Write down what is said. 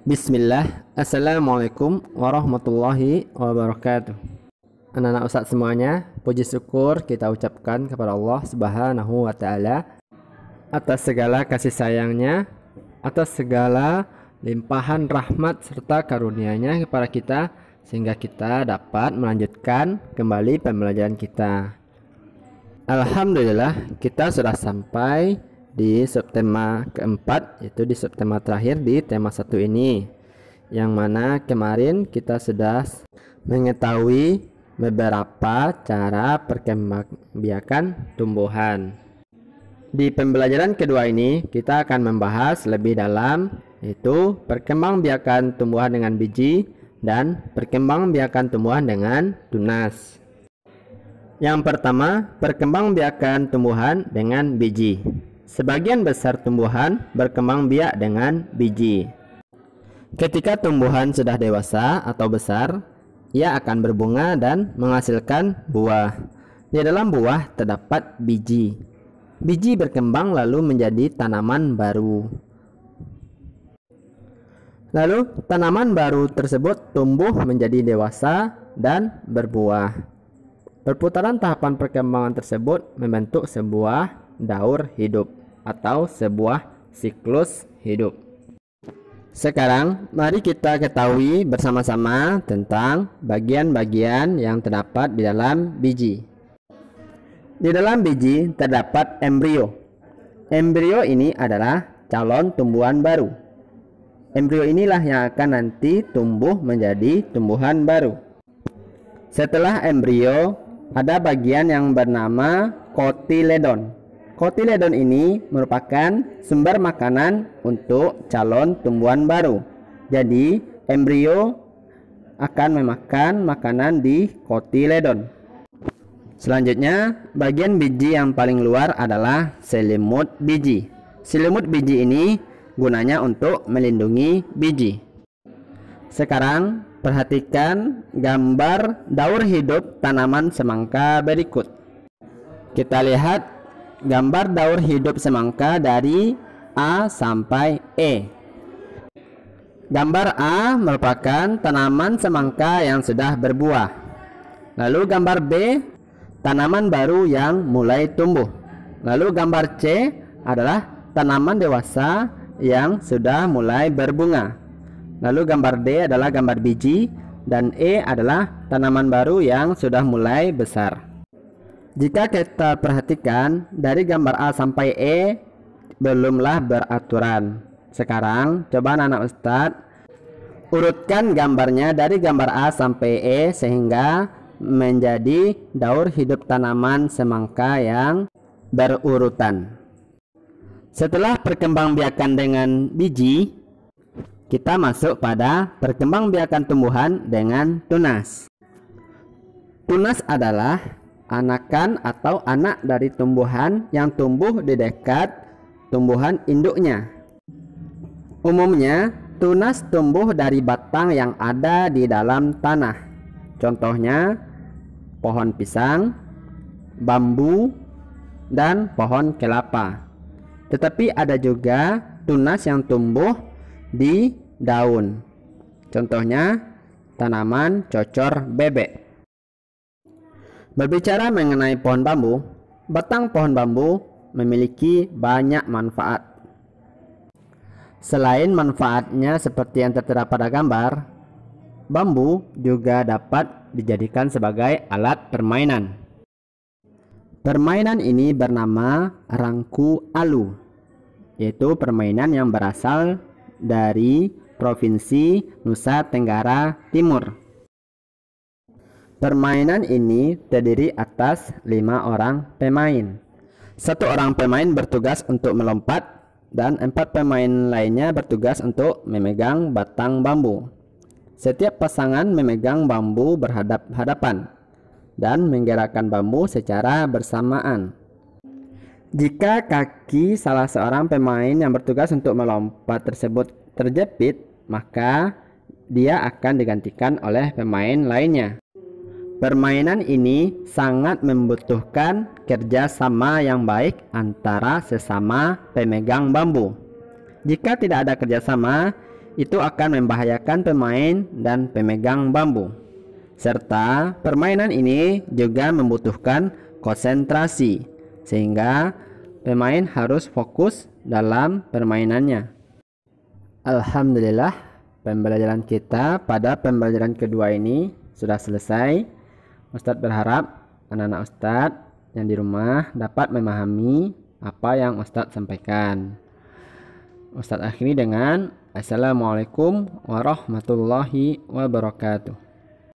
Bismillah, Assalamualaikum warahmatullahi wabarakatuh. Anak-anak Ustadz semuanya, puji syukur kita ucapkan kepada Allah Subhanahu wa Ta'ala atas segala kasih sayangnya, atas segala limpahan rahmat serta karunia-Nya kepada kita, sehingga kita dapat melanjutkan kembali pembelajaran kita. Alhamdulillah, kita sudah sampai di subtema keempat, yaitu di subtema terakhir di tema 1 ini, yang mana kemarin kita sudah mengetahui beberapa cara perkembangbiakan tumbuhan. Di pembelajaran kedua ini kita akan membahas lebih dalam, yaitu perkembangbiakan tumbuhan dengan biji dan perkembangbiakan tumbuhan dengan tunas. Yang pertama, perkembangbiakan tumbuhan dengan biji. Sebagian besar tumbuhan berkembang biak dengan biji. Ketika tumbuhan sudah dewasa atau besar, ia akan berbunga dan menghasilkan buah. Di dalam buah terdapat biji. Biji berkembang lalu menjadi tanaman baru. Lalu tanaman baru tersebut tumbuh menjadi dewasa dan berbuah. Perputaran tahapan perkembangan tersebut membentuk sebuah daur hidup atau sebuah siklus hidup. Sekarang mari kita ketahui bersama-sama tentang bagian-bagian yang terdapat di dalam biji. Di dalam biji terdapat embrio. Embrio ini adalah calon tumbuhan baru. Embrio inilah yang akan nanti tumbuh menjadi tumbuhan baru. Setelah embrio, ada bagian yang bernama kotiledon. Kotiledon ini merupakan sumber makanan untuk calon tumbuhan baru. Jadi, embrio akan memakan makanan di kotiledon. Selanjutnya, bagian biji yang paling luar adalah selimut biji. Selimut biji ini gunanya untuk melindungi biji. Sekarang, perhatikan gambar daur hidup tanaman semangka berikut. Kita lihat gambar daur hidup semangka dari A sampai E. Gambar A merupakan tanaman semangka yang sudah berbuah. Lalu gambar B, tanaman baru yang mulai tumbuh. Lalu gambar C adalah tanaman dewasa yang sudah mulai berbunga. Lalu gambar D adalah gambar biji, dan E adalah tanaman baru yang sudah mulai besar. Jika kita perhatikan dari gambar A sampai E belumlah beraturan. Sekarang coba anak Ustadz urutkan gambarnya dari gambar A sampai E sehingga menjadi daur hidup tanaman semangka yang berurutan. Setelah perkembangbiakan dengan biji, kita masuk pada perkembangbiakan tumbuhan dengan tunas. Tunas adalah anakan atau anak dari tumbuhan yang tumbuh di dekat tumbuhan induknya. Umumnya, tunas tumbuh dari batang yang ada di dalam tanah. Contohnya, pohon pisang, bambu, dan pohon kelapa. Tetapi ada juga tunas yang tumbuh di daun. Contohnya, tanaman cocor bebek. Berbicara mengenai pohon bambu, batang pohon bambu memiliki banyak manfaat. Selain manfaatnya seperti yang tertera pada gambar, bambu juga dapat dijadikan sebagai alat permainan. Permainan ini bernama rangku alu, yaitu permainan yang berasal dari Provinsi Nusa Tenggara Timur. Permainan ini terdiri atas 5 orang pemain. 1 orang pemain bertugas untuk melompat dan 4 pemain lainnya bertugas untuk memegang batang bambu. Setiap pasangan memegang bambu berhadap-hadapan dan menggerakkan bambu secara bersamaan. Jika kaki salah seorang pemain yang bertugas untuk melompat tersebut terjepit, maka dia akan digantikan oleh pemain lainnya. Permainan ini sangat membutuhkan kerjasama yang baik antara sesama pemegang bambu. Jika tidak ada kerjasama, itu akan membahayakan pemain dan pemegang bambu. Serta permainan ini juga membutuhkan konsentrasi, sehingga pemain harus fokus dalam permainannya. Alhamdulillah, pembelajaran kita pada pembelajaran kedua ini sudah selesai. Ustadz berharap anak-anak Ustadz yang di rumah dapat memahami apa yang Ustadz sampaikan. Ustadz akhiri dengan Assalamualaikum warahmatullahi wabarakatuh.